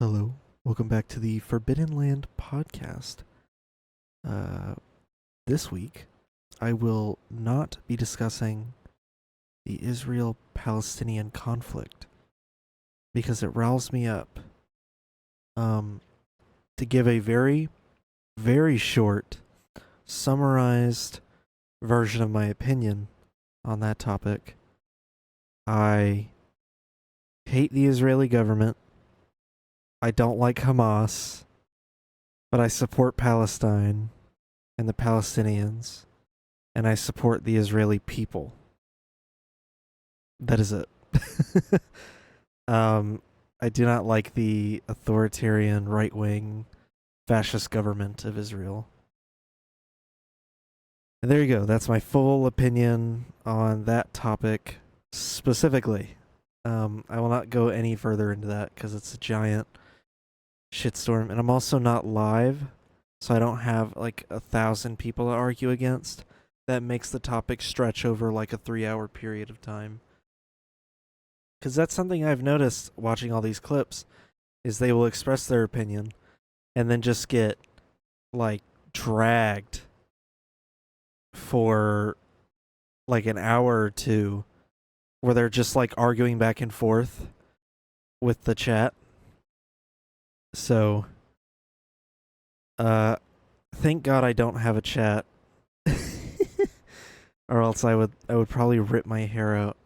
Hello, welcome back to the Forbidden Land podcast. Uh, this week, I will not be discussing the Israel Palestinian conflict because it riles me up. Um, to give a very, very short, summarized version of my opinion on that topic, I hate the Israeli government. I don't like Hamas, but I support Palestine and the Palestinians, and I support the Israeli people. That is it. um, I do not like the authoritarian, right wing, fascist government of Israel. And there you go. That's my full opinion on that topic specifically. I will not go any further into that because it's a giant shitstorm, and I'm also not live, so I don't have like 1,000 people to argue against. That makes the topic stretch over like a 3-hour period of time. Because that's something I've noticed watching all these clips, is they will express their opinion, and then just get like dragged for like an hour or two, where they're just like arguing back and forth with the chat. So, thank God I don't have a chat, or else I would probably rip my hair out.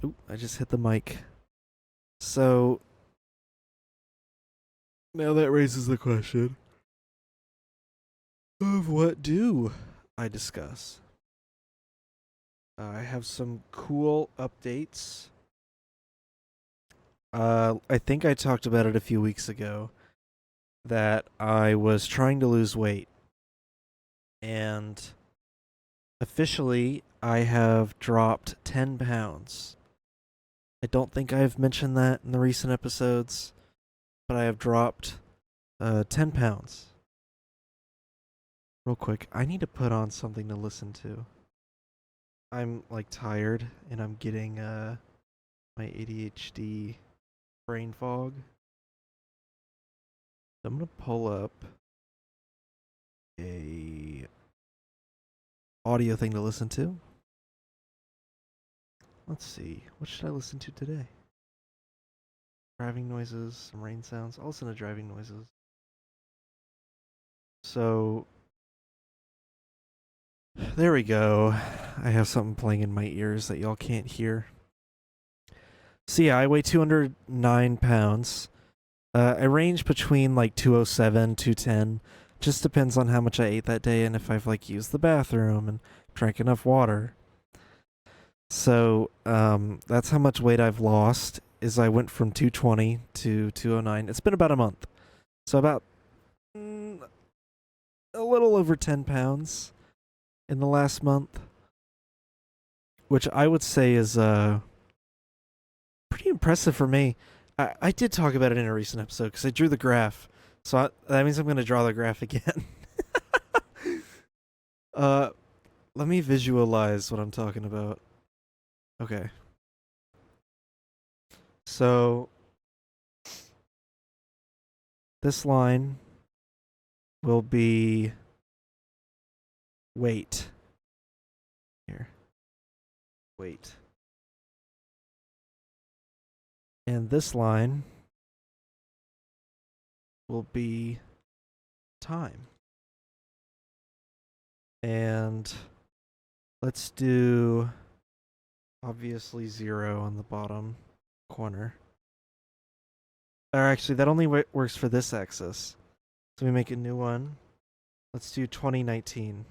Oop, I just hit the mic. So now that raises the question of what do I discuss? I have some cool updates. I think I talked about it a few weeks ago that I was trying to lose weight, and officially I have dropped 10 pounds. I don't think I've mentioned that in the recent episodes, but I have dropped 10 pounds. Real quick, I need to put on something to listen to. I'm like tired and I'm getting my ADHD brain fog. I'm gonna pull up a audio thing to listen to. Let's see, what should I listen to today? Driving noises, some rain sounds. I'll listen to driving noises. So there we go. I have something playing in my ears that y'all can't hear. So yeah, I weigh 209 pounds. I range between like 207, 210. Just depends on how much I ate that day and if I've like used the bathroom and drank enough water. So that's how much weight I've lost. Is I went from 220 to 209. It's been about a month, so about a little over 10 pounds in the last month, which I would say is pretty impressive for me. I did talk about it in a recent episode because I drew the graph, so that means I'm going to draw the graph again. uh, Let me visualize what I'm talking about. Okay. So this line will be weight. Here. Weight. And this line will be time. And let's do obviously 0 on the bottom corner. Or actually, that only works for this axis. So we make a new one. Let's do 2019.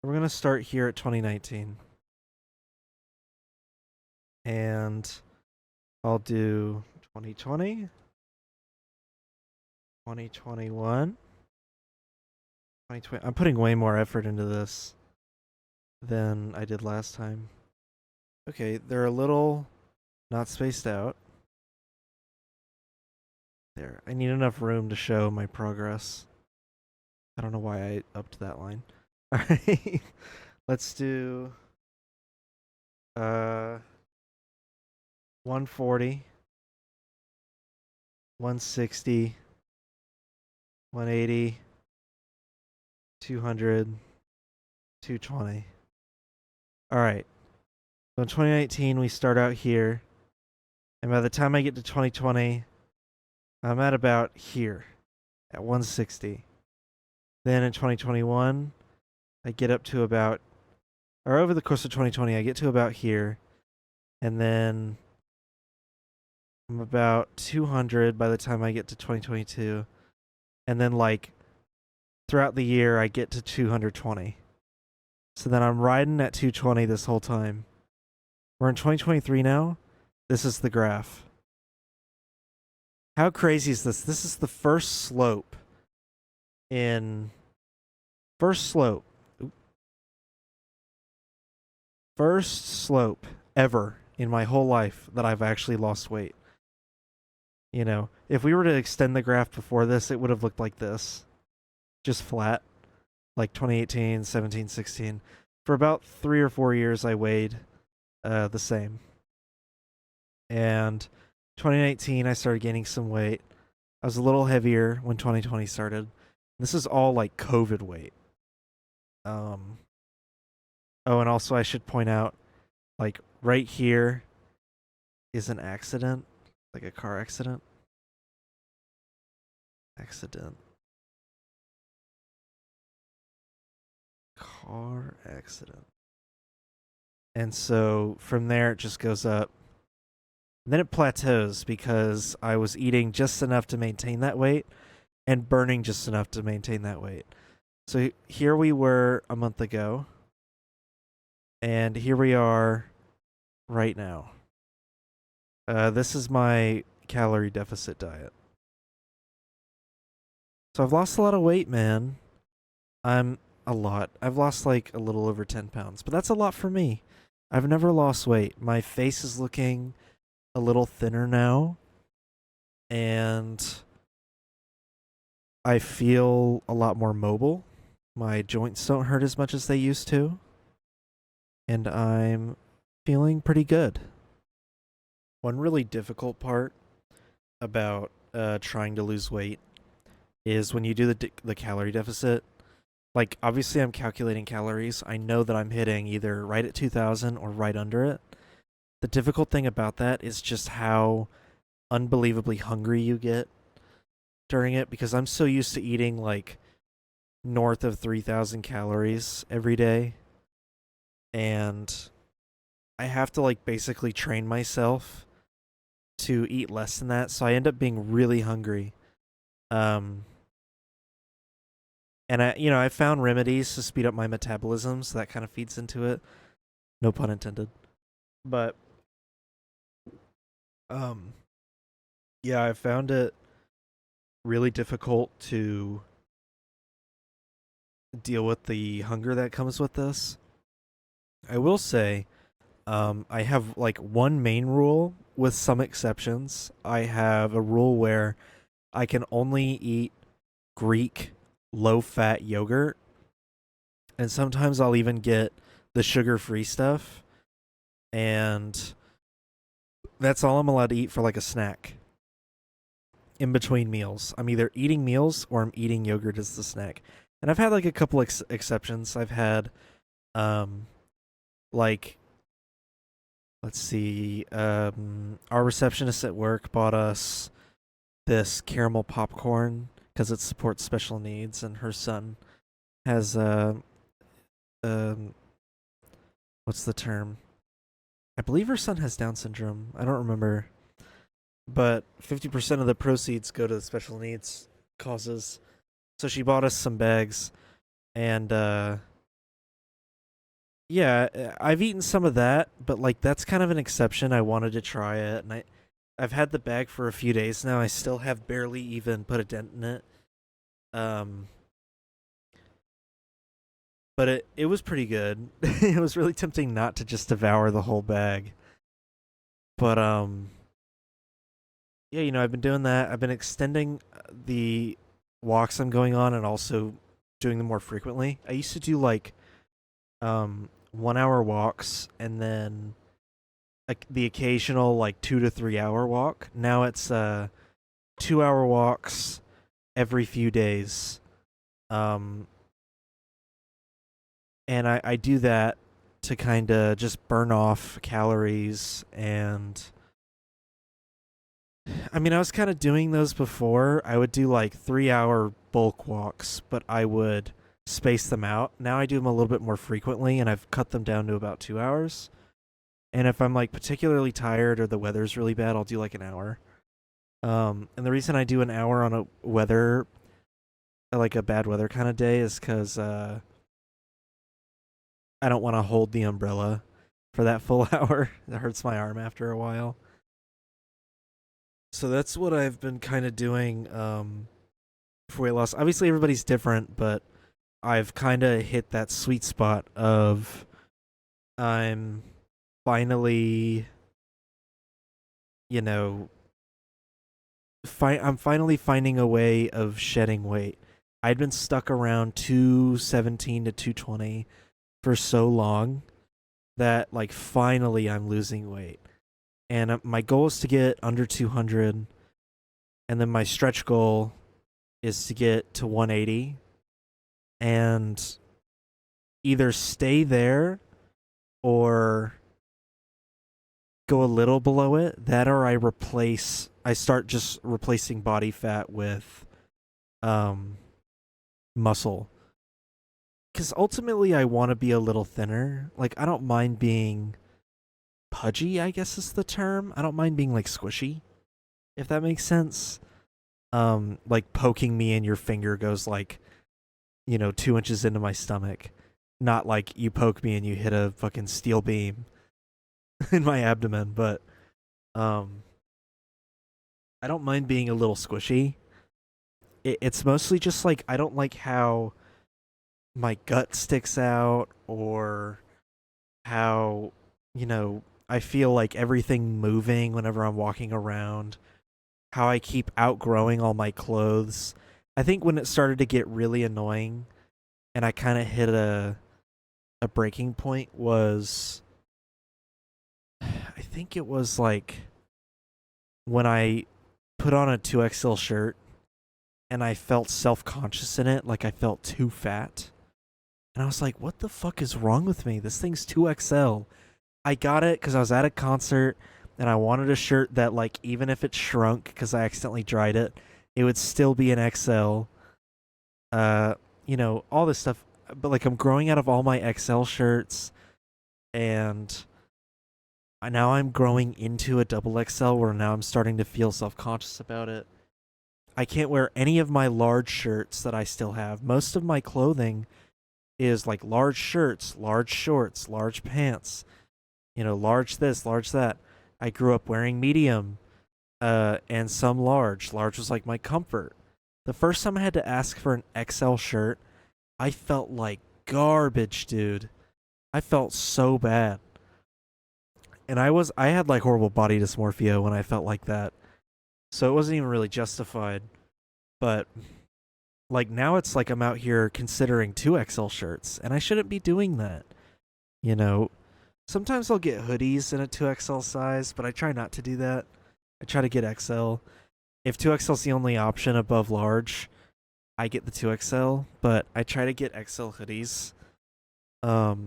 We're going to start here at 2019. And I'll do 2020, 2021, 2020. I'm putting way more effort into this than I did last time. Okay, they're a little not spaced out. There. I need enough room to show my progress. I don't know why I upped that line. Alright. Let's do 140. 160, 180, 200, 220. All right. So in 2019, we start out here. And by the time I get to 2020, I'm at about here at 160. Then in 2021, I get up to about, or over the course of 2020, I get to about here. And then I'm about 200 by the time I get to 2022. And then, like, throughout the year, I get to 220. So then I'm riding at 220 this whole time. We're in 2023 now. This is the graph. How crazy is this? This is the first slope in first slope ever in my whole life that I've actually lost weight. You know, if we were to extend the graph before this, it would have looked like this. Just flat. Like 2018, 17, 16. For about 3 or 4 years, I weighed the same. And 2019, I started gaining some weight. I was a little heavier when 2020 started. This is all like COVID weight. Oh, and also I should point out, like right here is an accident, like a car accident. Car accident. And so from there it just goes up. And then it plateaus because I was eating just enough to maintain that weight and burning just enough to maintain that weight. So here we were a month ago. And here we are right now. This is my calorie deficit diet. So I've lost a lot of weight, man. I've lost like a little over 10 pounds, but that's a lot for me. I've never lost weight. My face is looking a little thinner now, and I feel a lot more mobile. My joints don't hurt as much as they used to, and I'm feeling pretty good. One really difficult part about trying to lose weight is when you do the calorie deficit. Like, obviously, I'm calculating calories. I know that I'm hitting either right at 2,000 or right under it. The difficult thing about that is just how unbelievably hungry you get during it, because I'm so used to eating like north of 3,000 calories every day. And I have to like basically train myself to eat less than that. So I end up being really hungry. And I found remedies to speed up my metabolism, so that kind of feeds into it. No pun intended. But yeah, I found it really difficult to deal with the hunger that comes with this. I will say, I have like one main rule with some exceptions. I have a rule where I can only eat Greek low-fat yogurt, and sometimes I'll even get the sugar-free stuff, and that's all I'm allowed to eat for like a snack in between meals. I'm either eating meals or I'm eating yogurt as the snack. And I've had like a couple exceptions. I've had like, let's see, our receptionist at work bought us this caramel popcorn because it supports special needs, and her son has what's the term? I believe her son has Down syndrome. I don't remember. But 50% of the proceeds go to the special needs causes. So she bought us some bags, and yeah, I've eaten some of that, but like that's kind of an exception. I wanted to try it, and I've had the bag for a few days now. I still have barely even put a dent in it. But it was pretty good. It was really tempting not to just devour the whole bag. But yeah, I've been doing that. I've been extending the walks I'm going on, and also doing them more frequently. I used to do like 1 hour walks, and then like the occasional like 2 to 3 hour walk. Now it's 2-hour walks every few days. Um, and I do that to kind of just burn off calories. And I mean, I was kind of doing those before. I would do like 3-hour bulk walks, but I would space them out. Now I do them a little bit more frequently, and I've cut them down to about 2 hours. And if I'm like particularly tired or the weather's really bad, I'll do like an hour. And the reason I do an hour on a weather, like a bad weather kind of day, is because I don't want to hold the umbrella for that full hour. It hurts my arm after a while. So that's what I've been kind of doing for weight loss. Obviously, everybody's different, but I've kind of hit that sweet spot of I'm finally, you know, I'm finally finding a way of shedding weight. I'd been stuck around 217 to 220 for so long that like finally I'm losing weight. And my goal is to get under 200, and then my stretch goal is to get to 180 and either stay there or go a little below it. That or I start just replacing body fat with muscle. Because ultimately I want to be a little thinner. Like, I don't mind being pudgy, I guess is the term. I don't mind being like squishy, if that makes sense. Like poking me and your finger goes like, 2 inches into my stomach. Not like you poke me and you hit a fucking steel beam in my abdomen, but I don't mind being a little squishy. It's mostly just like I don't like how my gut sticks out, or how, I feel like everything moving whenever I'm walking around, how I keep outgrowing all my clothes. I think when it started to get really annoying and I kind of hit a breaking point was, I think it was like when I put on a 2XL shirt and I felt self-conscious in it, like I felt too fat. And I was like, what the fuck is wrong with me? This thing's 2XL. I got it because I was at a concert and I wanted a shirt that, like, even if it shrunk because I accidentally dried it, it would still be an XL. All this stuff. But, like, I'm growing out of all my XL shirts, and now I'm growing into a double XL where now I'm starting to feel self-conscious about it. I can't wear any of my large shirts that I still have. Most of my clothing is like large shirts, large shorts, large pants, large this, large that. I grew up wearing medium, and some large. Large was like my comfort. The first time I had to ask for an XL shirt, I felt like garbage, dude. I felt so bad. And I had like horrible body dysmorphia when I felt like that. So it wasn't even really justified. But like now it's like I'm out here considering 2XL shirts, and I shouldn't be doing that. Sometimes I'll get hoodies in a 2XL size, but I try not to do that. I try to get XL. If 2XL is the only option above large, I get the 2XL, but I try to get XL hoodies. But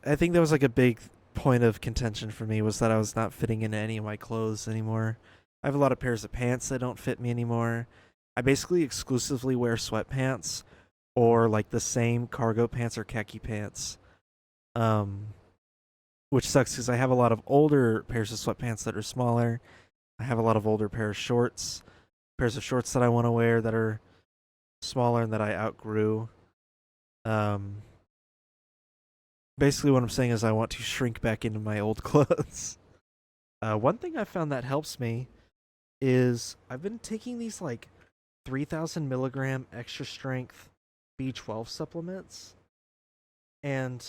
I think that was like a big point of contention for me, was that I was not fitting into any of my clothes anymore. I have a lot of pairs of pants that don't fit me anymore. I basically exclusively wear sweatpants or like the same cargo pants or khaki pants. Which sucks because I have a lot of older pairs of sweatpants that are smaller. I have a lot of older pairs of shorts that I want to wear that are smaller and that I outgrew. Basically what I'm saying is I want to shrink back into my old clothes. One thing I found that helps me is I've been taking these like 3,000 milligram extra strength B12 supplements, and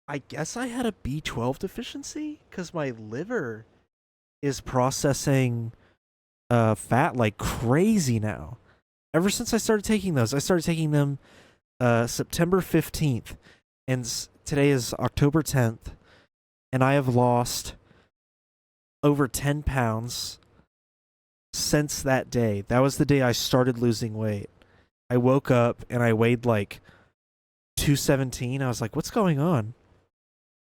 I guess I had a B12 deficiency because my liver is processing fat like crazy now. Ever since I started taking them September 15th, and today is October 10th, and I have lost over 10 pounds since that day. That was the day I started losing weight. I woke up and I weighed like 217. I was like, what's going on?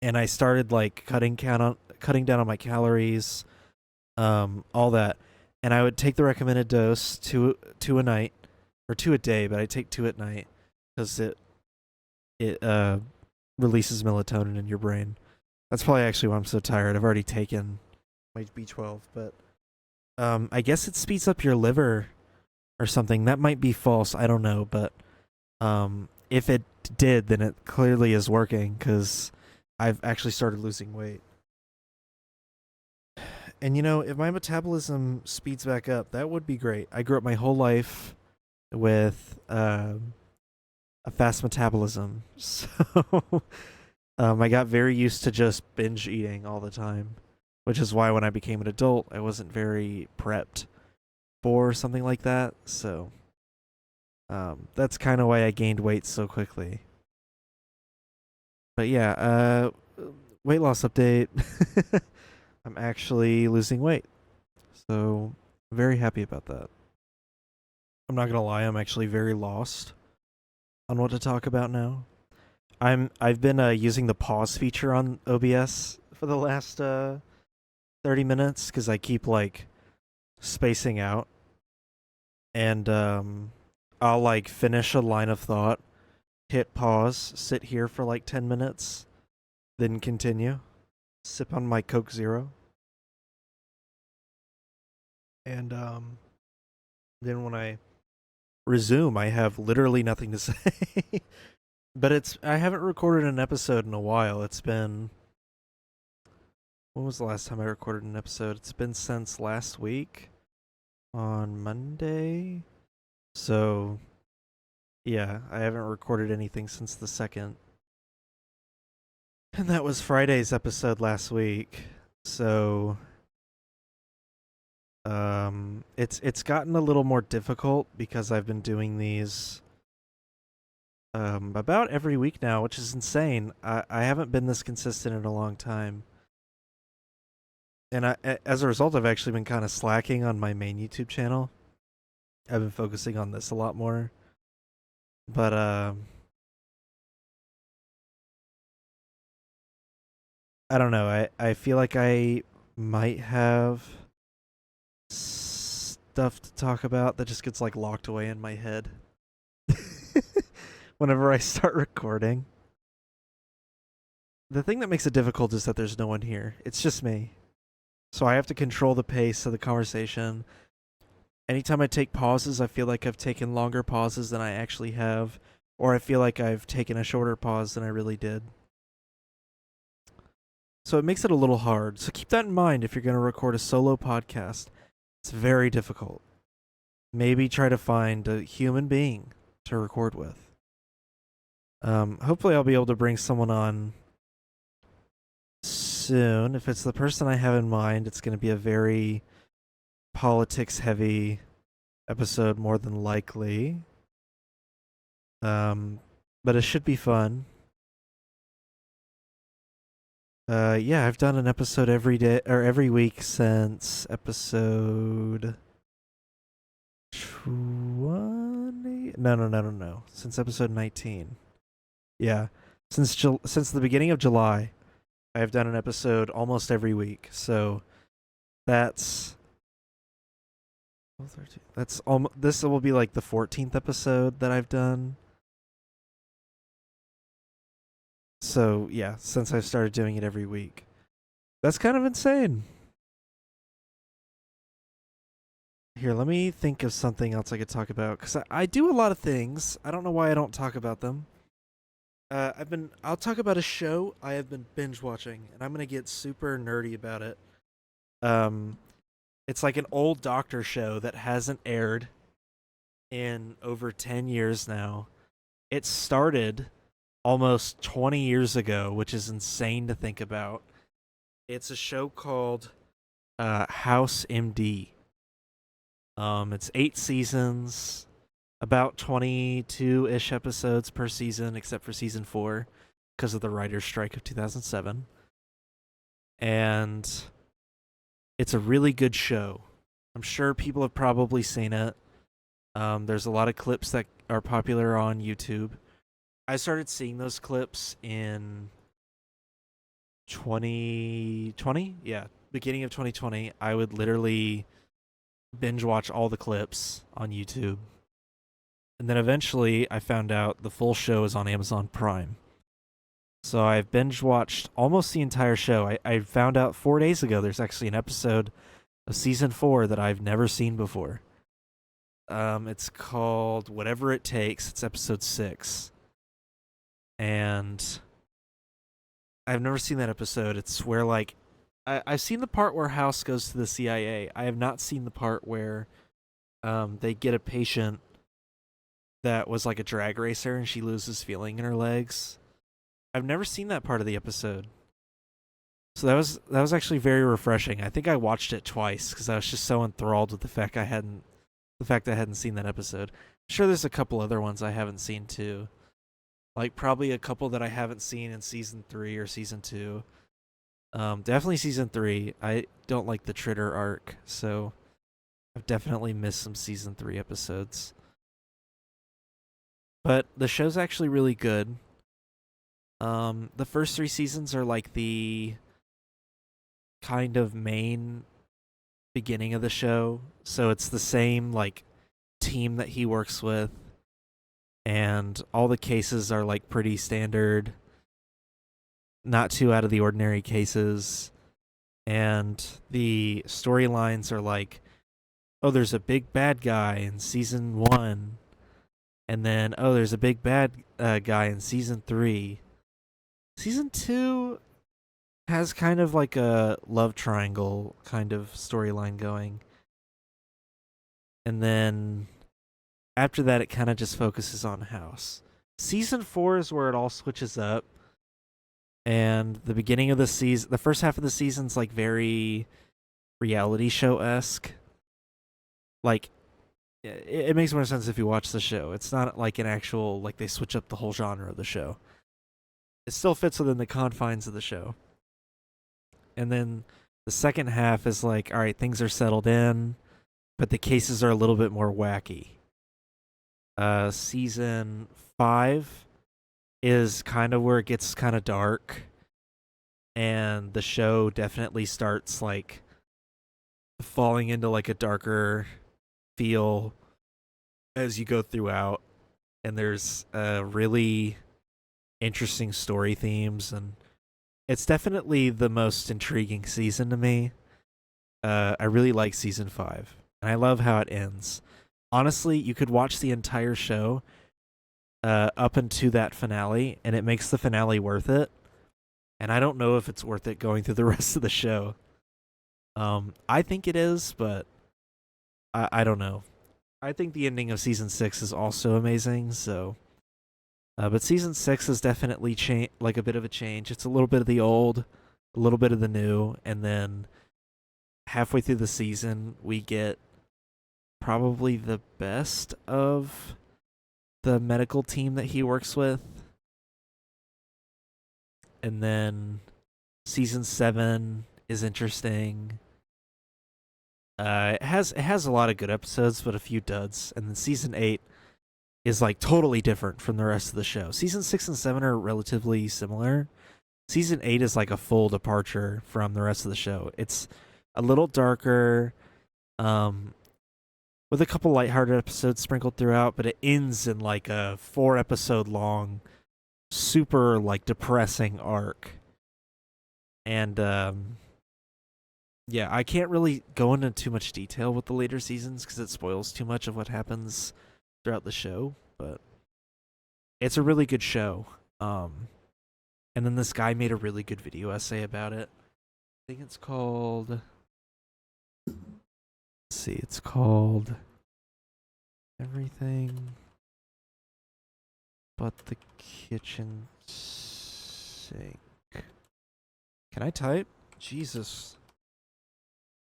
And I started like cutting down on my calories, all that. And I would take the recommended dose, two a night or two a day, but I take two at night because it releases melatonin in your brain. That's probably actually why I'm so tired. I've already taken my B12, but I guess it speeds up your liver or something. That might be false. I don't know, but if it did, then it clearly is working because I've actually started losing weight. And if my metabolism speeds back up, that would be great. I grew up my whole life with a fast metabolism, so I got very used to just binge eating all the time, which is why when I became an adult, I wasn't very prepped for something like that. So that's kind of why I gained weight so quickly. But yeah, weight loss update. I'm actually losing weight, so I'm very happy about that. I'm not gonna lie, I'm actually very lost on what to talk about now. I've been using the pause feature on OBS for the last 30 minutes because I keep like spacing out, and I'll like finish a line of thought, hit pause, sit here for like 10 minutes, then continue, sip on my Coke Zero, and then when I resume, I have literally nothing to say. But I haven't recorded an episode in a while. It's been, when was the last time I recorded an episode? It's been since last week on Monday. So yeah, I haven't recorded anything since the 2nd. And that was Friday's episode last week. So it's gotten a little more difficult because I've been doing these about every week now, which is insane. I haven't been this consistent in a long time. And as a result, I've actually been kind of slacking on my main YouTube channel. I've been focusing on this a lot more. But I don't know. I feel like I might have stuff to talk about that just gets like locked away in my head whenever I start recording. The thing that makes it difficult is that there's no one here. It's just me. So I have to control the pace of the conversation. Anytime I take pauses, I feel like I've taken longer pauses than I actually have, or I feel like I've taken a shorter pause than I really did. So it makes it a little hard. So keep that in mind if you're going to record a solo podcast. It's very difficult. Maybe try to find a human being to record with. Hopefully I'll be able to bring someone on soon. If it's the person I have in mind, it's going to be a very politics heavy episode more than likely. But it should be fun. Yeah, I've done an episode every day or every week since episode 20. No. Since episode 19. Yeah, since the beginning of July, I have done an episode almost every week. So that's this will be like the 14th episode that I've done. So yeah, since I've started doing it every week. That's kind of insane. Here, let me think of something else I could talk about, because I do a lot of things. I don't know why I don't talk about them. I'll talk about a show I have been binge watching, and I'm gonna get super nerdy about it. Um, it's like an old doctor show that hasn't aired in over 10 years now. It started almost 20 years ago, which is insane to think about. It's a show called House MD. It's 8 seasons, about 22-ish episodes per season, except for season 4 because of the writer's strike of 2007. And It's a really good show. I'm sure people have probably seen it. There's a lot of clips that are popular on YouTube. I started seeing those clips in 2020. Yeah, beginning of 2020. I would literally binge watch all the clips on YouTube. And then eventually I found out the full show is on Amazon Prime. So I've binge watched almost the entire show. I found out 4 days ago there's actually an episode of season 4 that I've never seen before. It's called Whatever It Takes. It's episode 6. And I've never seen that episode. It's where, like, I've seen the part where House goes to the CIA. I have not seen the part where they get a patient that was like a drag racer and she loses feeling in her legs. I've never seen that part of the episode. So that was actually very refreshing. I think I watched it twice because I was just so enthralled with the fact I hadn't seen that episode. I'm sure there's a couple other ones I haven't seen too. Like probably a couple that I haven't seen in season 3 or season 2. Definitely season 3. I don't like the Tritter arc, so I've definitely missed some season 3 episodes. But the show's actually really good. The first 3 seasons are like the kind of main beginning of the show. So it's the same like team that he works with, and all the cases are like pretty standard, not too out of the ordinary cases. And the storylines are like, oh, there's a big bad guy in season 1, and then oh, there's a big bad guy in season 3. Season 2 has kind of like a love triangle kind of storyline going. And then after that, it kind of just focuses on House. Season 4 is where it all switches up. And the beginning of the season, the first half of the season's like very reality show-esque. Like, it makes more sense if you watch the show. It's not like an actual, like they switch up the whole genre of the show. It still fits within the confines of the show. And then the second half is like, all right, things are settled in, but the cases are a little bit more wacky. Season 5 is kind of where it gets kind of dark, and the show definitely starts like falling into like a darker feel as you go throughout. And there's really interesting story themes, and it's definitely the most intriguing season to me. I really like season 5, and I love how it ends. Honestly, you could watch the entire show up into that finale, and it makes the finale worth it. And I don't know if it's worth it going through the rest of the show. I think it is, but I don't know. I think the ending of season 6 is also amazing, so... but season 6 is definitely like a bit of a change. It's a little bit of the old, a little bit of the new, and then halfway through the season, we get probably the best of the medical team that he works with. And then season 7 is interesting. It has a lot of good episodes, but a few duds. And then season 8 is like totally different from the rest of the show. Season 6 and 7 are relatively similar. Season 8 is like a full departure from the rest of the show. It's a little darker, with a couple lighthearted episodes sprinkled throughout, but it ends in like a 4-episode long, super like depressing arc. And yeah, I can't really go into too much detail with the later seasons because it spoils too much of what happens throughout the show, but it's a really good show. And then this guy made a really good video essay about it. I think it's called... Let's see, it's called Everything But the Kitchen Sink. Can I type? Jesus.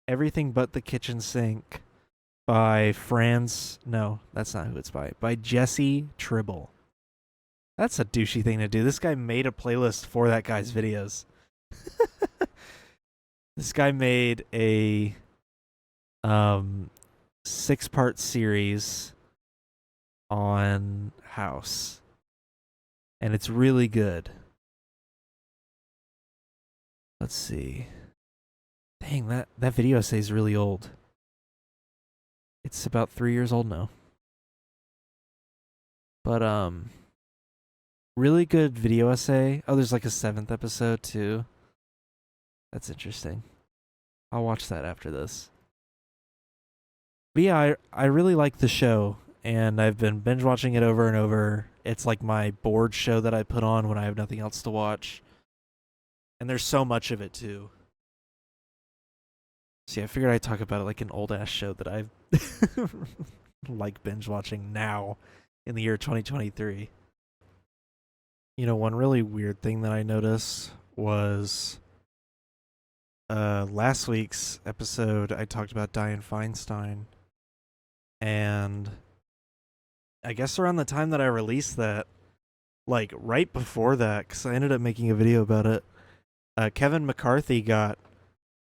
Everything But the Kitchen Sink by Franz... No, that's not who it's by. By Jesse Tribble. That's a douchey thing to do. This guy made a playlist for that guy's videos. This guy made a 6-part series on House, and it's really good. Let's see. Dang, that video essay is really old. It's about 3 years old now. But really good video essay. Oh, there's like a 7th episode too. That's interesting. I'll watch that after this. But yeah, I really like the show, and I've been binge watching it over and over. It's like my bored show that I put on when I have nothing else to watch. And there's so much of it too. So yeah, I figured I'd talk about it like an old ass show that I like binge watching now in the year 2023. You know, one really weird thing that I noticed was last week's episode I talked about Dianne Feinstein, and I guess around the time that I released that, like right before that, because I ended up making a video about it, Kevin McCarthy got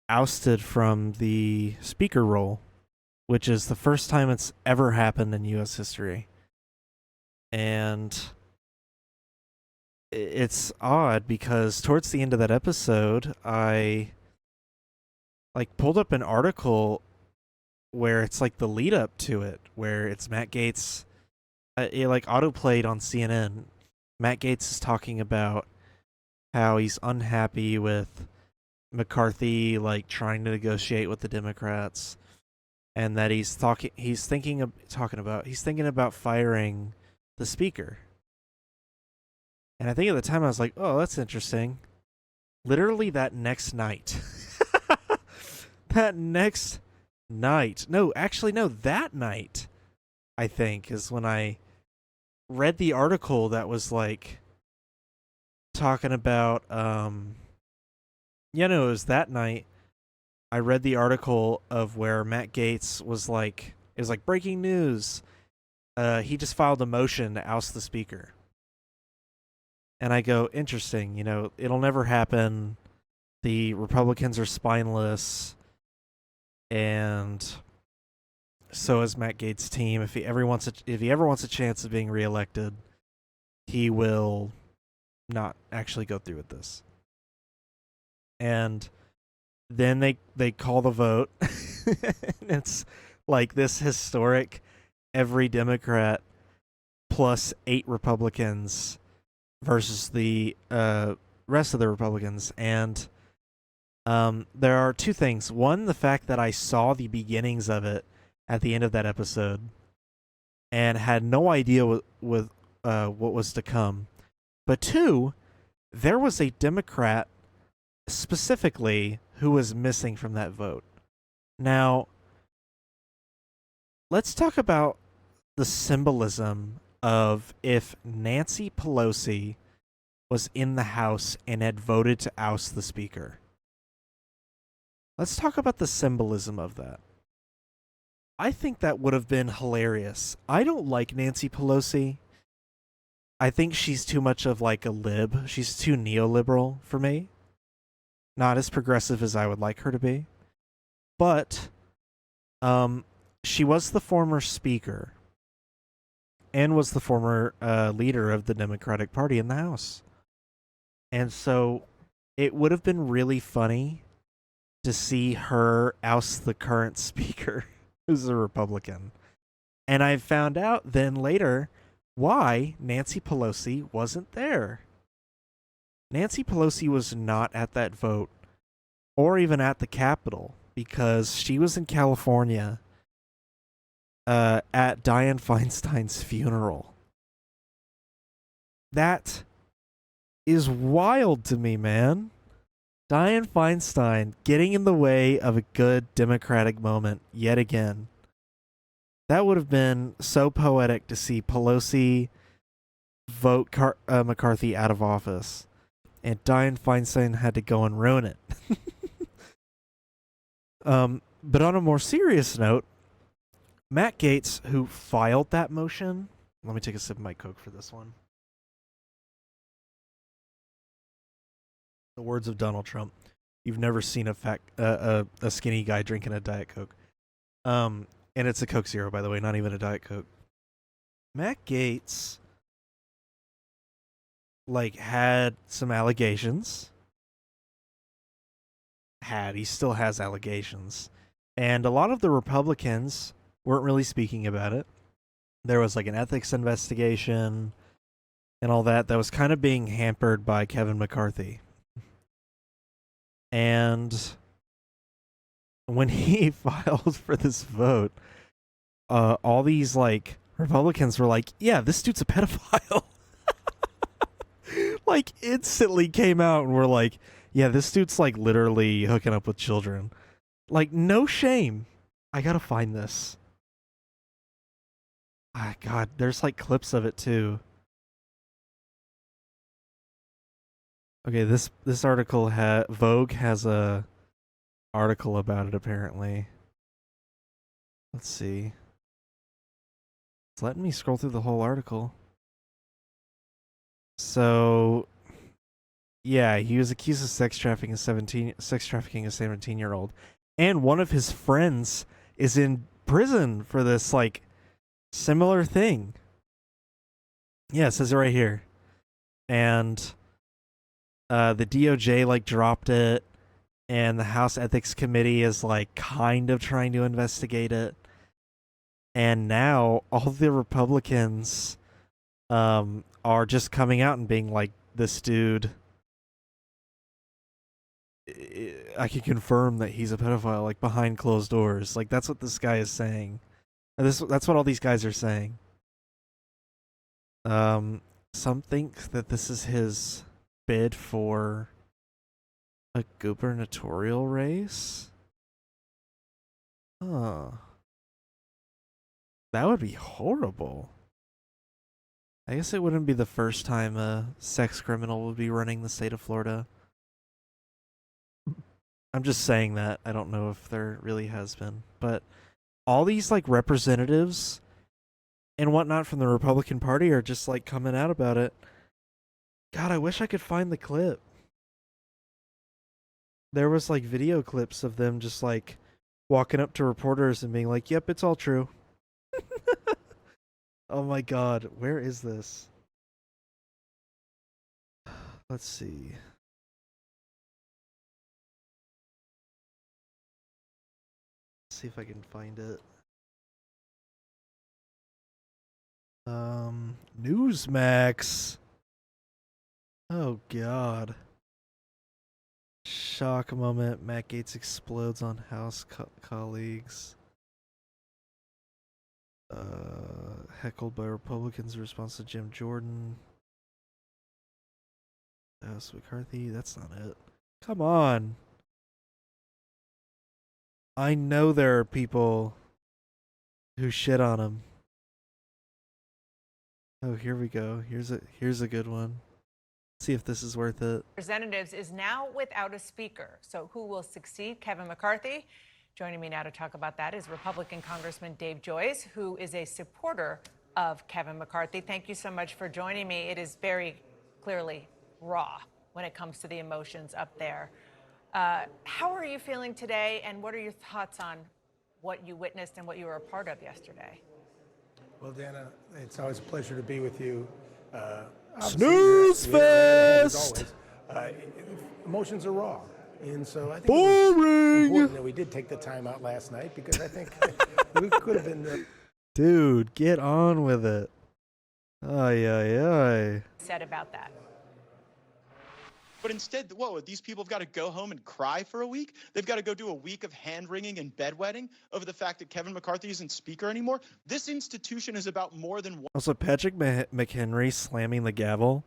ousted from the speaker role, which is the first time it's ever happened in U.S. history. And it's odd because towards the end of that episode, I like pulled up an article where it's like the lead up to it, where it's Matt Gaetz. It like autoplayed on CNN. Matt Gaetz is talking about how he's unhappy with McCarthy like trying to negotiate with the Democrats, and that he's thinking about firing the speaker. And I think at the time I was like, oh, that's interesting. Literally that next night. That night, I think, is when I read the article that was like talking about it was that night I read the article of where Matt Gaetz was like, it was like breaking news. He just filed a motion to oust the speaker. And I go, interesting, it'll never happen. The Republicans are spineless. And so is Matt Gaetz' team. If he ever wants a chance of being reelected, he will not actually go through with this. And then they call the vote. And it's like this historic, every Democrat plus 8 Republicans versus the rest of the Republicans. And there are 2 things. One, the fact that I saw the beginnings of it at the end of that episode and had no idea what was to come. But 2, there was a Democrat specifically who was missing from that vote. Now, let's talk about the symbolism of if Nancy Pelosi was in the House and had voted to oust the speaker. Let's talk about the symbolism of that. I think that would have been hilarious. I don't like Nancy Pelosi. I think she's too much of like a lib. She's too neoliberal for me. Not as progressive as I would like her to be. But she was the former speaker and was the former leader of the Democratic Party in the House. And so it would have been really funny to see her oust the current speaker, who's a Republican. And I found out then later why Nancy Pelosi wasn't there. Nancy Pelosi was not at that vote or even at the Capitol because she was in California at Dianne Feinstein's funeral. That is wild to me, man. Dianne Feinstein getting in the way of a good Democratic moment yet again. That would have been so poetic to see Pelosi vote McCarthy out of office, and Dianne Feinstein had to go and ruin it. But on a more serious note, Matt Gaetz, who filed that motion... Let me take a sip of my Coke for this one. The words of Donald Trump. you've never seen a skinny guy drinking a Diet Coke. And it's a Coke Zero, by the way, not even a Diet Coke. Matt Gaetz, like, had some allegations. He still has allegations. And a lot of the Republicans weren't really speaking about it. There was like an ethics investigation and all that was kind of being hampered by Kevin McCarthy. And when he filed for this vote, all these like Republicans were like, yeah, this dude's a pedophile. Like instantly came out and were like, yeah, this dude's like literally hooking up with children. Like, no shame. I gotta find this. Ah, God, there's like clips of it too. Okay, this article Vogue has a article about it apparently. Let's see. It's letting me scroll through the whole article. So, yeah, he was accused of sex trafficking a 17-year-old, and one of his friends is in prison for this like similar thing. Yeah, it says it right here. And the DOJ like dropped it, and the House Ethics Committee is like kind of trying to investigate it. And now all the Republicans are just coming out and being like, this dude, I can confirm that he's a pedophile, like behind closed doors. Like that's what this guy is saying. That's what all these guys are saying. Some think that this is his bid for a gubernatorial race. Huh. That would be horrible. I guess it wouldn't be the first time a sex criminal would be running the state of Florida. I'm just saying that. I don't know if there really has been. But all these like representatives and whatnot from the Republican Party are just like coming out about it. God, I wish I could find the clip. There was like video clips of them just like walking up to reporters and being like, yep, it's all true. Oh my God, where is this? Let's see. Let's see if I can find it. Newsmax. Oh God. Shock moment. Matt Gaetz explodes on House colleagues. Heckled by Republicans in response to Jim Jordan. House McCarthy. That's not it. Come on. I know there are people who shit on him. Oh, here we go. Here's a good one. See if this is worth it. Representatives is now without a speaker. So who will succeed Kevin McCarthy? Joining me now to talk about that is Republican Congressman Dave Joyce, who is a supporter of Kevin McCarthy. Thank you so much for joining me. It is very clearly raw when it comes to the emotions up there. How are you feeling today, and what are your thoughts on what you witnessed and what you were a part of yesterday? Well, Dana, it's always a pleasure to be with you. Snooze fest! Emotions are raw. And so I think boring. It was important that we did take the time out last night, because I think we could have been... Dude, get on with it. Ay, ay, ay. Said about that. But instead, these people have got to go home and cry for a week? They've got to go do a week of hand-wringing and bedwetting over the fact that Kevin McCarthy isn't speaker anymore? This institution is about more than one. Also, Patrick McHenry slamming the gavel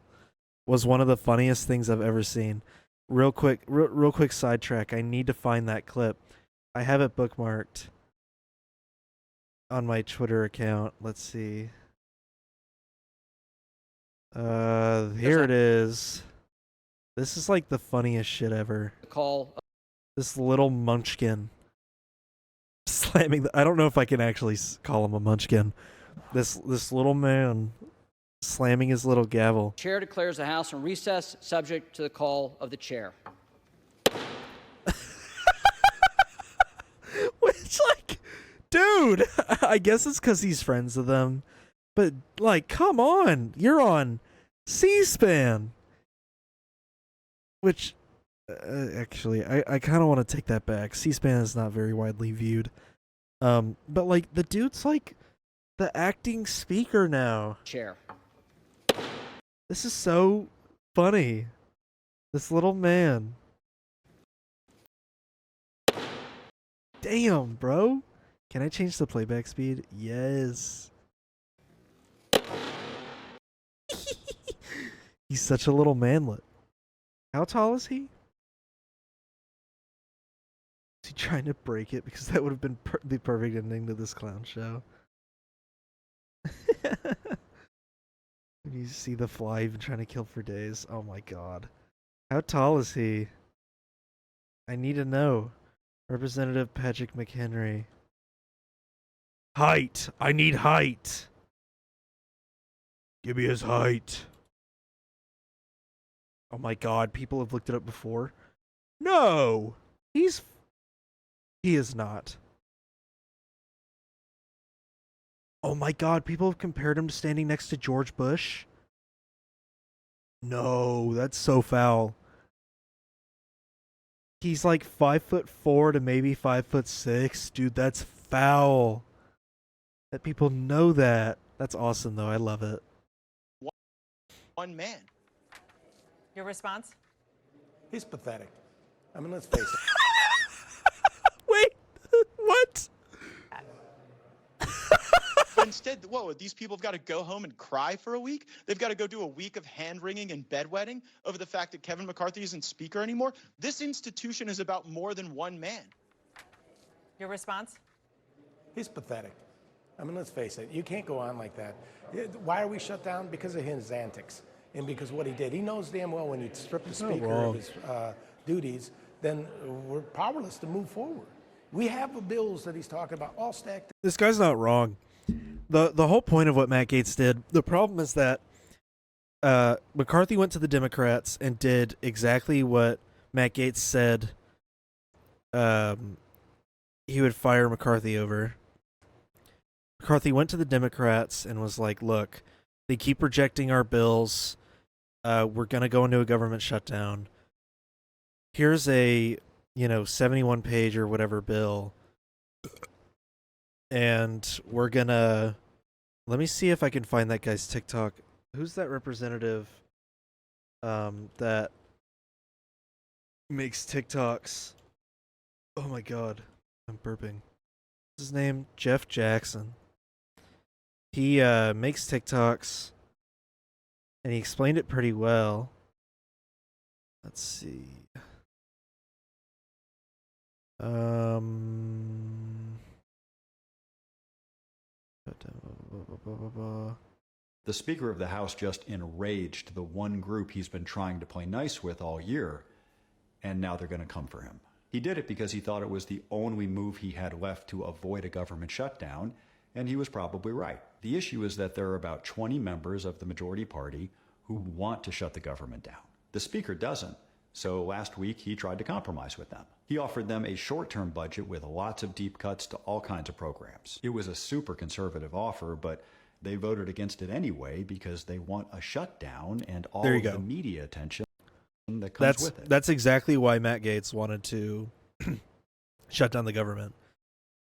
was one of the funniest things I've ever seen. Real quick sidetrack. I need to find that clip. I have it bookmarked on my Twitter account. Let's see. Here it is. This is like the funniest shit ever. This little munchkin slamming I don't know if I can actually call him a munchkin. This little man slamming his little gavel. Chair declares the House in recess, subject to the call of the chair. Dude, I guess it's because he's friends with them. But, like, come on. You're on C-SPAN. Which, actually, I kind of want to take that back. C-SPAN is not very widely viewed. But, like, the dude's, like, the acting speaker now. Chair. This is so funny. This little man. Damn, bro. Can I change the playback speed? Yes. He's such a little manlet. How tall is he? Is he trying to break it? Because that would have been the perfect ending to this clown show. You see the fly even trying to kill for days. Oh my god. How tall is he? I need to know. Representative Patrick McHenry. Height. I need height. Give me his height. Oh my god, people have looked it up before. No! He is not. Oh my god, people have compared him to standing next to George Bush. No, that's so foul. He's like 5'4" to maybe 5'6". Dude, that's foul. That people know that. That's awesome though. I love it. One man. Your response? He's pathetic. I mean, let's face it. Wait, what? But instead, these people have got to go home and cry for a week? They've got to go do a week of hand-wringing and bedwetting over the fact that Kevin McCarthy isn't speaker anymore? This institution is about more than one man. Your response? He's pathetic. I mean, let's face it. You can't go on like that. Why are we shut down? Because of his antics and because what he did. He knows damn well when you strip the speaker of his duties, then we're powerless to move forward. We have the bills that he's talking about all stacked. This guy's not wrong. The whole point of what Matt Gaetz did, the problem is that McCarthy went to the Democrats and did exactly what Matt Gaetz said he would fire McCarthy over. McCarthy went to the Democrats and was like, look, they keep rejecting our bills. We're going to go into a government shutdown. Here's a, 71 page or whatever bill. And we're going to, let me see if I can find that guy's TikTok. Who's that representative that makes TikToks? Oh my God, I'm burping. What's his name? Jeff Jackson. He makes TikToks, and he explained it pretty well. Let's see. The Speaker of the House just enraged the one group he's been trying to play nice with all year, and now they're going to come for him. He did it because he thought it was the only move he had left to avoid a government shutdown, and he was probably right. The issue is that there are about 20 members of the majority party who want to shut the government down. The Speaker doesn't, so last week he tried to compromise with them. He offered them a short-term budget with lots of deep cuts to all kinds of programs. It was a super conservative offer, but they voted against it anyway because they want a shutdown and all of the media attention that comes with it. That's exactly why Matt Gaetz wanted to shut down the government.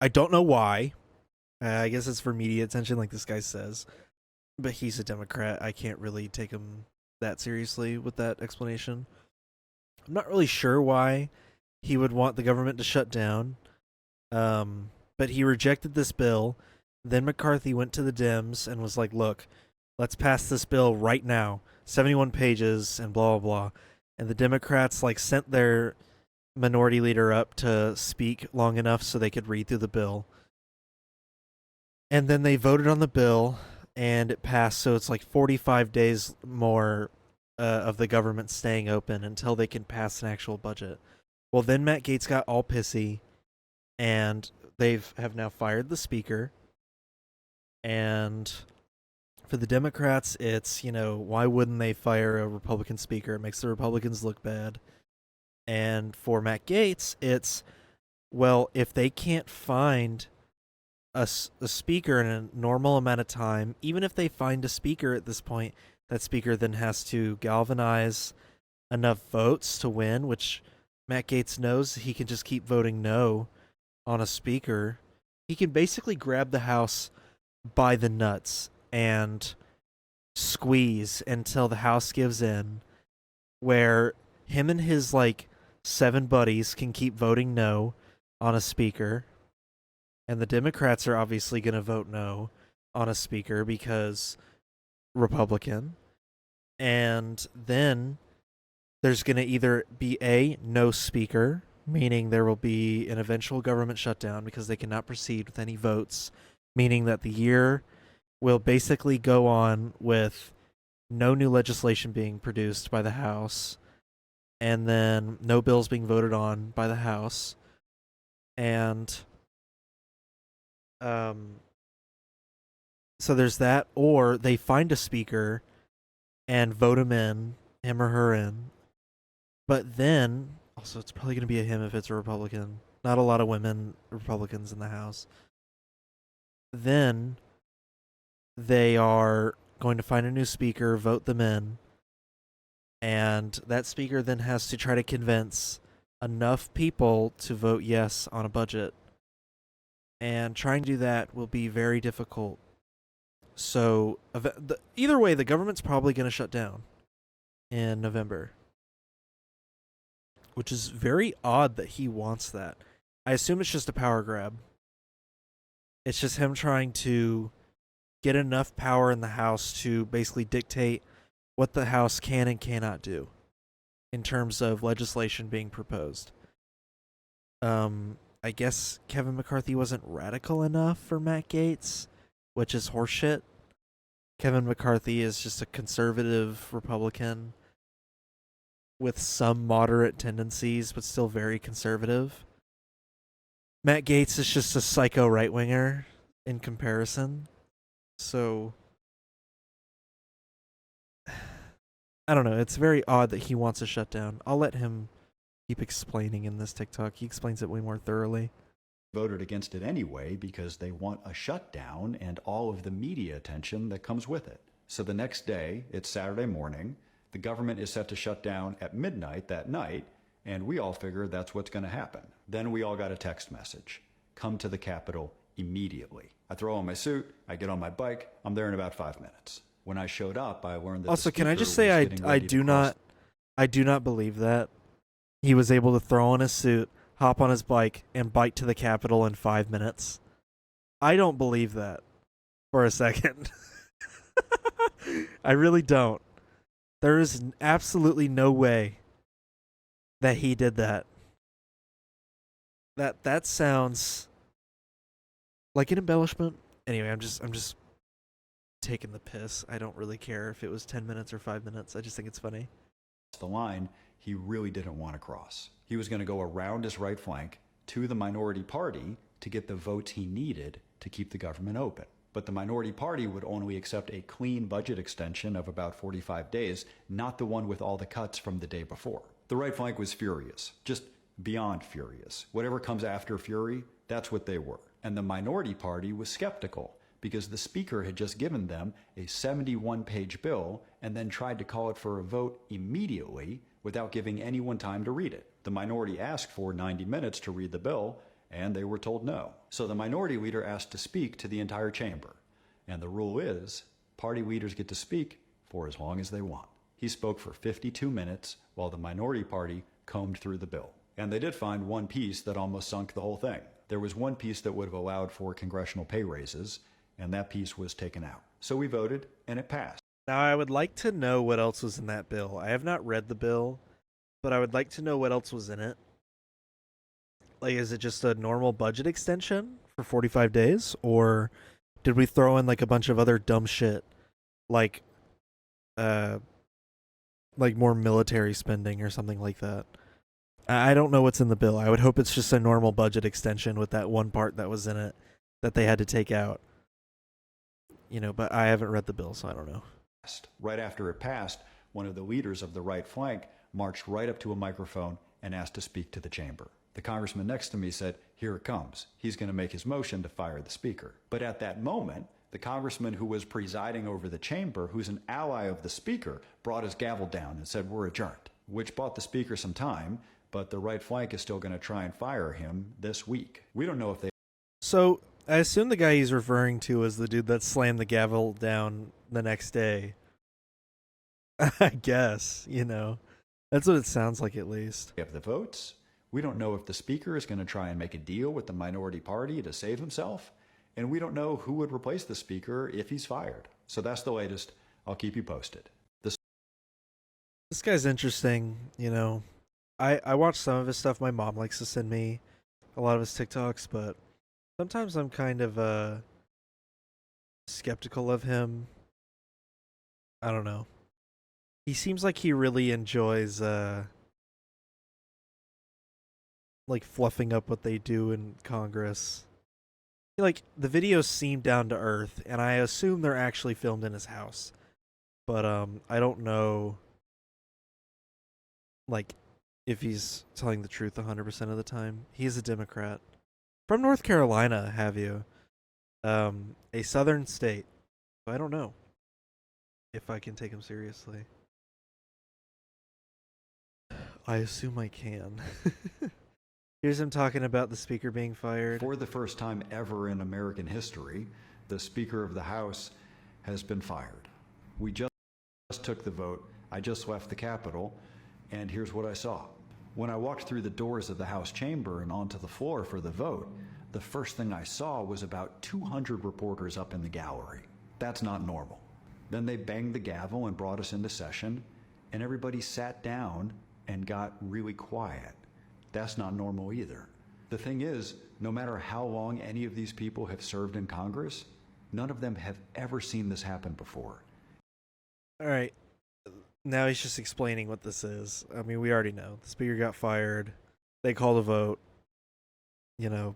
I don't know why. I guess it's for media attention, like this guy says. But he's a Democrat. I can't really take him that seriously with that explanation. I'm not really sure why he would want the government to shut down. But he rejected this bill. Then McCarthy went to the Dems and was like, look, let's pass this bill right now. 71 pages and blah, blah, blah. And the Democrats sent their minority leader up to speak long enough so they could read through the bill. And then they voted on the bill and it passed. So it's 45 days more of the government staying open until they can pass an actual budget. Well, then Matt Gaetz got all pissy and have now fired the speaker. And for the Democrats, it's, why wouldn't they fire a Republican speaker? It makes the Republicans look bad. And for Matt Gaetz, it's, well, if they can't find a speaker in a normal amount of time. Even if they find a speaker at this point, that speaker then has to galvanize enough votes to win, which Matt Gaetz knows he can just keep voting no on a speaker. He can basically grab the House by the nuts and squeeze until the House gives in, where him and his like 7 buddies can keep voting no on a speaker, and the Democrats are obviously going to vote no on a speaker because Republican. And then there's going to either be a no speaker, meaning there will be an eventual government shutdown because they cannot proceed with any votes, meaning that the year will basically go on with no new legislation being produced by the House, and then no bills being voted on by the House. And so there's that, or they find a speaker and vote him or her in. But then, also, it's probably going to be a him if it's a Republican. Not a lot of women Republicans in the House. Then they are going to find a new speaker, vote them in, and that speaker then has to try to convince enough people to vote yes on a budget. And trying to do that will be very difficult. So, either way, the government's probably going to shut down in November, which is very odd that he wants that. I assume it's just a power grab. It's just him trying to get enough power in the House to basically dictate what the House can and cannot do in terms of legislation being proposed. I guess Kevin McCarthy wasn't radical enough for Matt Gaetz, which is horseshit. Kevin McCarthy is just a conservative Republican with some moderate tendencies, but still very conservative. Matt Gaetz is just a psycho right-winger in comparison. So, I don't know. It's very odd that he wants a shutdown. I'll let him keep explaining in this TikTok. He explains it way more thoroughly. Voted against it anyway because they want a shutdown and all of the media attention that comes with it. So the next day, it's Saturday morning, the government is set to shut down at midnight that night, and we all figure that's what's going to happen. Then we all got a text message. Come to the Capitol immediately. I throw on my suit, I get on my bike, I'm there in about 5 minutes. When I showed up, I learned that also, can I just say I do not believe that he was able to throw on his suit, hop on his bike, and bike to the Capitol in 5 minutes. I don't believe that for a second. I really don't. There is absolutely no way that he did that. That sounds like an embellishment. Anyway, I'm just taking the piss. I don't really care if it was 10 minutes or 5 minutes. I just think it's funny. The line he really didn't want to cross. He was going to go around his right flank to the minority party to get the votes he needed to keep the government open. But the minority party would only accept a clean budget extension of about 45 days, not the one with all the cuts from the day before. The right flank was furious, just beyond furious. Whatever comes after fury, that's what they were. And the minority party was skeptical because the speaker had just given them a 71-page bill and then tried to call it for a vote immediately without giving anyone time to read it. The minority asked for 90 minutes to read the bill, and they were told no. So the minority leader asked to speak to the entire chamber. And the rule is, party leaders get to speak for as long as they want. He spoke for 52 minutes while the minority party combed through the bill. And they did find one piece that almost sunk the whole thing. There was one piece that would have allowed for congressional pay raises, and that piece was taken out. So we voted, and it passed. Now, I would like to know what else was in that bill. I have not read the bill, but I would like to know what else was in it. Like, is it just a normal budget extension for 45 days? Or did we throw in, like, a bunch of other dumb shit? Like more military spending or something like that. I don't know what's in the bill. I would hope it's just a normal budget extension with that one part that was in it that they had to take out. You know, but I haven't read the bill, so I don't know. Right after it passed, one of the leaders of the right flank marched right up to a microphone and asked to speak to the chamber. The congressman next to me said, "Here it comes. He's going to make his motion to fire the speaker." But at that moment, the congressman who was presiding over the chamber, who's an ally of the speaker, brought his gavel down and said, "We're adjourned," which bought the speaker some time, but the right flank is still going to try and fire him this week. We don't know if they... So I assume the guy he's referring to is the dude that slammed the gavel down the next day. I guess, you know. That's what it sounds like, at least. have the votes. We don't know if the speaker is going to try and make a deal with the minority party to save himself. And we don't know who would replace the speaker if he's fired. So that's the latest. I'll keep you posted. This guy's interesting, you know. I watch some of his stuff. My mom likes to send me a lot of his TikToks, but sometimes I'm kind of skeptical of him. I don't know. He seems like he really enjoys like fluffing up what they do in Congress. Like, the videos seem down to earth, and I assume they're actually filmed in his house. But I don't know, like, if he's telling the truth 100% of the time. He's a Democrat. From North Carolina, have you? A southern state. So I don't know if I can take him seriously. I assume I can. Here's him talking about the speaker being fired. For the first time ever in American history, the Speaker of the House has been fired. We just took the vote. I just left the Capitol, and here's what I saw. When I walked through the doors of the House chamber and onto the floor for the vote, the first thing I saw was about 200 reporters up in the gallery. That's not normal. Then they banged the gavel and brought us into session, and everybody sat down and got really quiet. That's not normal either. The thing is, no matter how long any of these people have served in Congress, none of them have ever seen this happen before. All right. Now he's just explaining what this is. I mean, we already know. The speaker got fired. They called a vote. You know,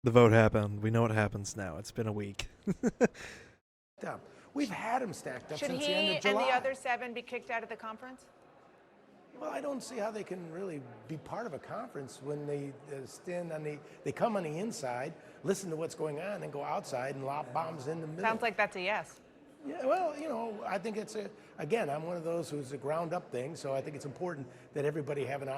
the vote happened. We know what happens now. It's been a week. We've had him stacked up Should since he the end of July. and the other 7 be kicked out of the conference? Well, I don't see how they can really be part of a conference when they stand on they come on the inside, listen to what's going on, and go outside and lob bombs in the middle. Sounds like that's a yes. Yeah, well, you know, I think it's again, I'm one of those who's a ground up thing, so I think it's important that everybody have an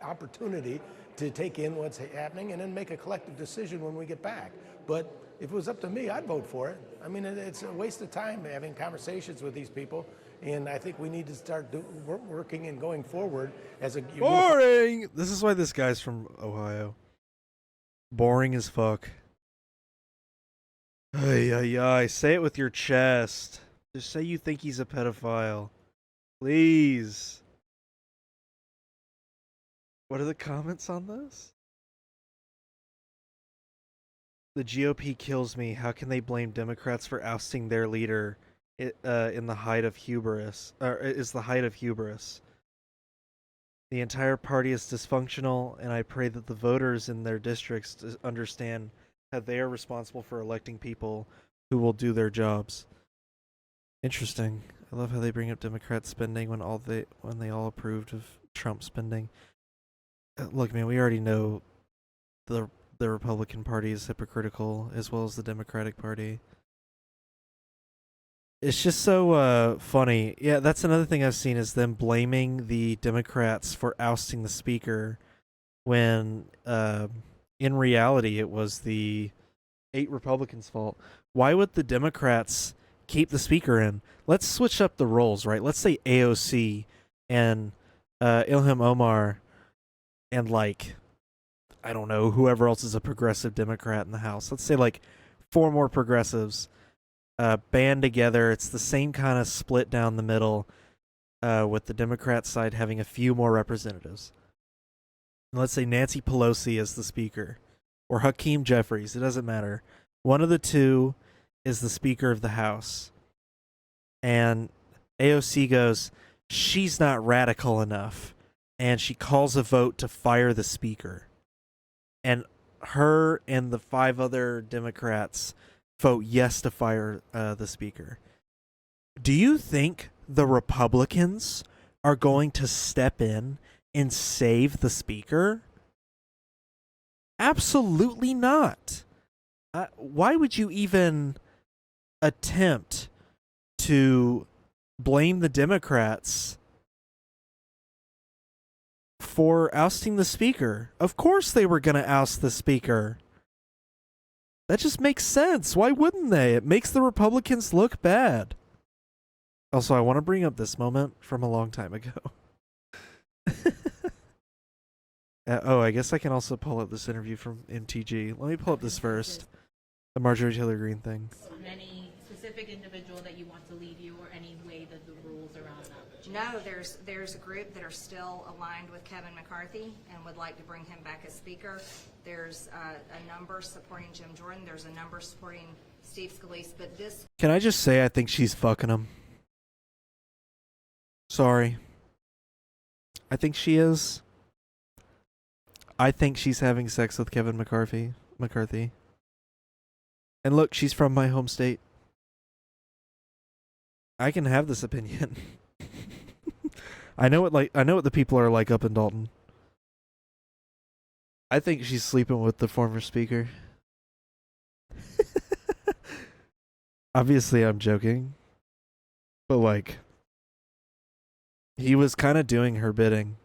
opportunity to take in what's happening and then make a collective decision when we get back. But if it was up to me, I'd vote for it. I mean, it's a waste of time having conversations with these people, and I think we need to start working and going forward as a... Boring! This is why this guy's from Ohio. Boring as fuck. Ay, ay, ay. Say it with your chest. Just say you think he's a pedophile. Please. What are the comments on this? The GOP kills me. How can they blame Democrats for ousting their leader in the height of hubris? Or is the height of hubris. The entire party is dysfunctional, and I pray that the voters in their districts understand that they are responsible for electing people who will do their jobs. Interesting. I love how they bring up Democrat spending when they all approved of Trump spending. Look, man, we already know the Republican Party is hypocritical, as well as the Democratic Party. It's just so funny. Yeah, that's another thing I've seen is them blaming the Democrats for ousting the speaker when in reality it was the 8 Republicans' fault. Why would the Democrats keep the speaker in? Let's switch up the roles, right? Let's say AOC and Ilhan Omar and, like, I don't know, whoever else is a progressive Democrat in the House. Let's say like 4 more progressives band together. It's the same kind of split down the middle, with the Democrat side having a few more representatives. And let's say Nancy Pelosi is the speaker, or Hakeem Jeffries. It doesn't matter. One of the two is the Speaker of the House. And AOC goes, she's not radical enough. And she calls a vote to fire the speaker. And her and the 5 other Democrats vote yes to fire the speaker. Do you think the Republicans are going to step in and save the speaker? Absolutely not. Why would you even attempt to blame the Democrats for ousting the speaker? Of course they were going to oust the speaker. That just makes sense. Why wouldn't they? It makes the Republicans look bad. Also, I want to bring up this moment from a long time ago. I guess I can also pull up this interview from MTG. Let me pull up this first. The Marjorie Taylor Greene thing. Any specific individual that you want to lead you, or any way that the rules around that? No, there's a group that are still aligned with Kevin McCarthy and would like to bring him back as Speaker. There's a number supporting Jim Jordan. There's a number supporting Steve Scalise. But this... Can I just say I think she's fucking him? Sorry. I think she is. I think she's having sex with Kevin McCarthy. And look, she's from my home state. I can have this opinion. I know what the people are like up in Dalton. I think she's sleeping with the former speaker. Obviously, I'm joking. But like, he was kind of doing her bidding.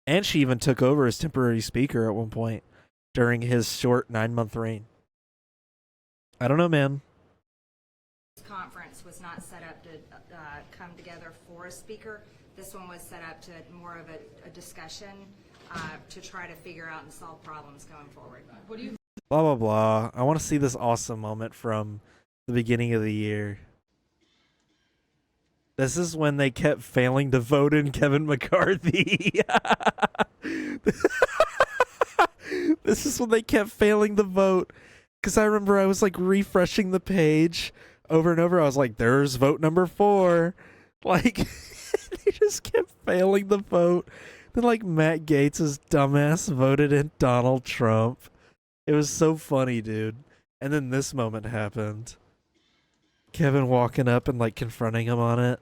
And she even took over as temporary speaker at one point during his short 9-month reign. I don't know, man. This conference was not set up to come together for a speaker. This one was set up to more of a discussion to try to figure out and solve problems going forward. What do you? Blah, blah, blah. I want to see this awesome moment from the beginning of the year. This is when they kept failing to vote in Kevin McCarthy. This is when they kept failing to vote. Because I remember I was like refreshing the page over and over. I was like, there's vote number 4. Like, they just kept failing the vote. Then like Matt Gaetz' dumbass voted in Donald Trump. It was so funny, dude. And then this moment happened. Kevin walking up and like confronting him on it.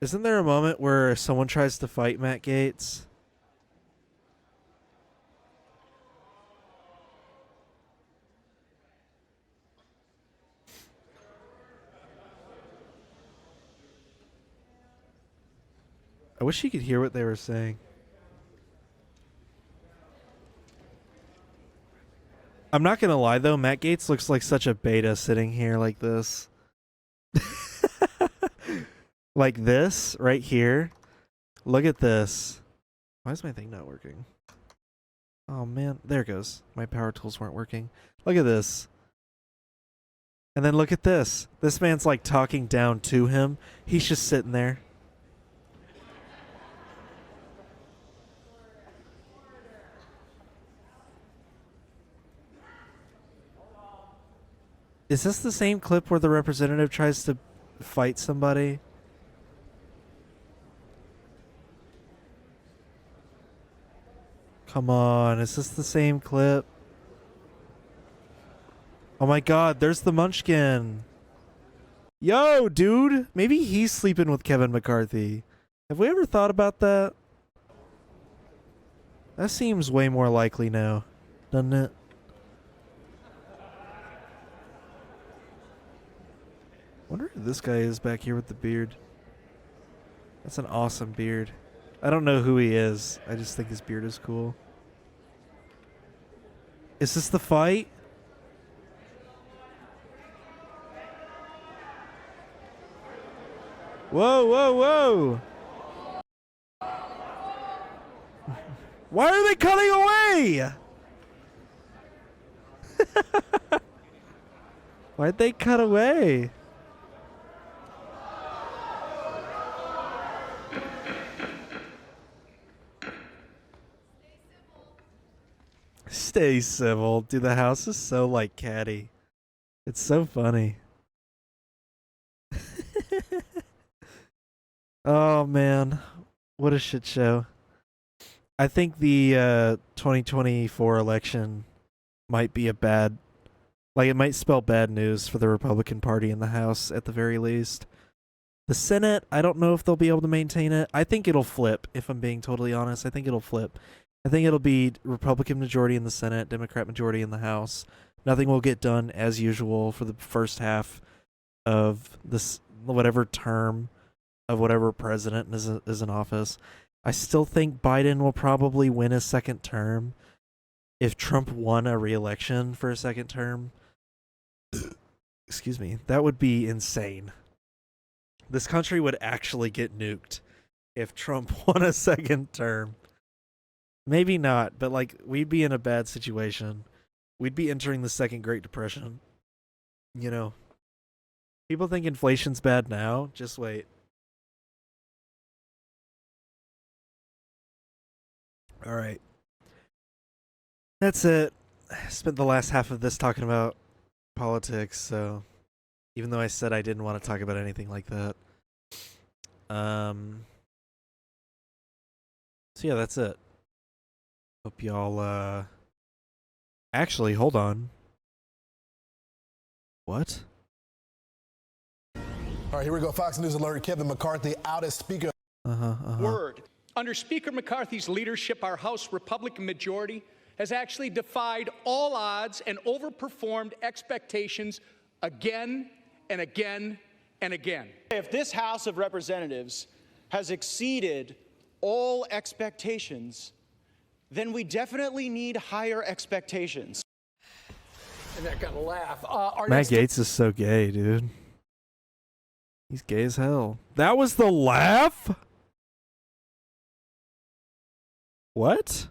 Isn't there a moment where someone tries to fight Matt Gaetz? I wish you could hear what they were saying. I'm not gonna lie though, Matt Gaetz looks like such a beta sitting here like this. Like this, right here. Look at this. Why is my thing not working? Oh man, there it goes. My power tools weren't working. Look at this. And then look at this. This man's like talking down to him. He's just sitting there. Is this the same clip where the representative tries to fight somebody? Come on, is this the same clip? Oh my god, there's the Munchkin. Yo, dude, maybe he's sleeping with Kevin McCarthy. Have we ever thought about that? That seems way more likely now, doesn't it? Wonder who this guy is back here with the beard. That's an awesome beard. I don't know who he is. I just think his beard is cool. Is this the fight? Whoa, whoa, whoa! Why are they cutting away? Why'd they cut away? Stay civil. Dude, the house is so, like, catty. It's so funny. Oh, man. What a shit show. I think the 2024 election might be a bad... Like, it might spell bad news for the Republican Party in the House, at the very least. The Senate, I don't know if they'll be able to maintain it. I think it'll flip, if I'm being totally honest. I think it'll flip. I think it'll be Republican majority in the Senate, Democrat majority in the House. Nothing will get done as usual for the first half of this whatever term of whatever president is in office. I still think Biden will probably win a second term. If Trump won a re-election for a second term, excuse me, that would be insane. This country would actually get nuked if Trump won a second term. Maybe not, but like we'd be in a bad situation. We'd be entering the second Great Depression. You know, people think inflation's bad now. Just wait. All right. That's it. I spent the last half of this talking about politics, so even though I said I didn't want to talk about anything like that. So yeah, that's it. Hope y'all actually, hold on. What? All right, here we go. Fox News alert. Kevin McCarthy out as Speaker. Word. Under Speaker McCarthy's leadership, our House Republican majority has actually defied all odds and overperformed expectations again and again and again. If this House of Representatives has exceeded all expectations, then we definitely need higher expectations. And that got a laugh. Matt Gaetz is so gay, dude. He's gay as hell. That was the laugh? What?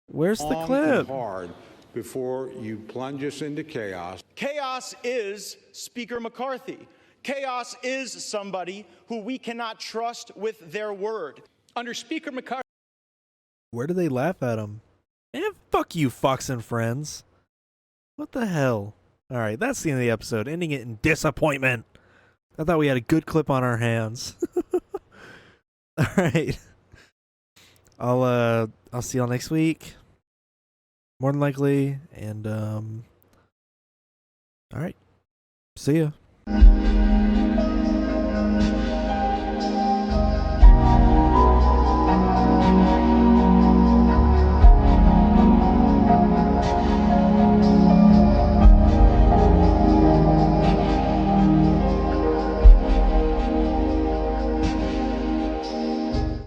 Where's the clip? Hard before you plunge us into chaos. Chaos is Speaker McCarthy. Chaos is somebody who we cannot trust with their word. Under Speaker McCarthy. Where do they laugh at him? Man, fuck you, Fox and Friends. What the hell? Alright, that's the end of the episode. Ending it in disappointment. I thought we had a good clip on our hands. Alright. I'll see y'all next week. More than likely. And alright. See ya.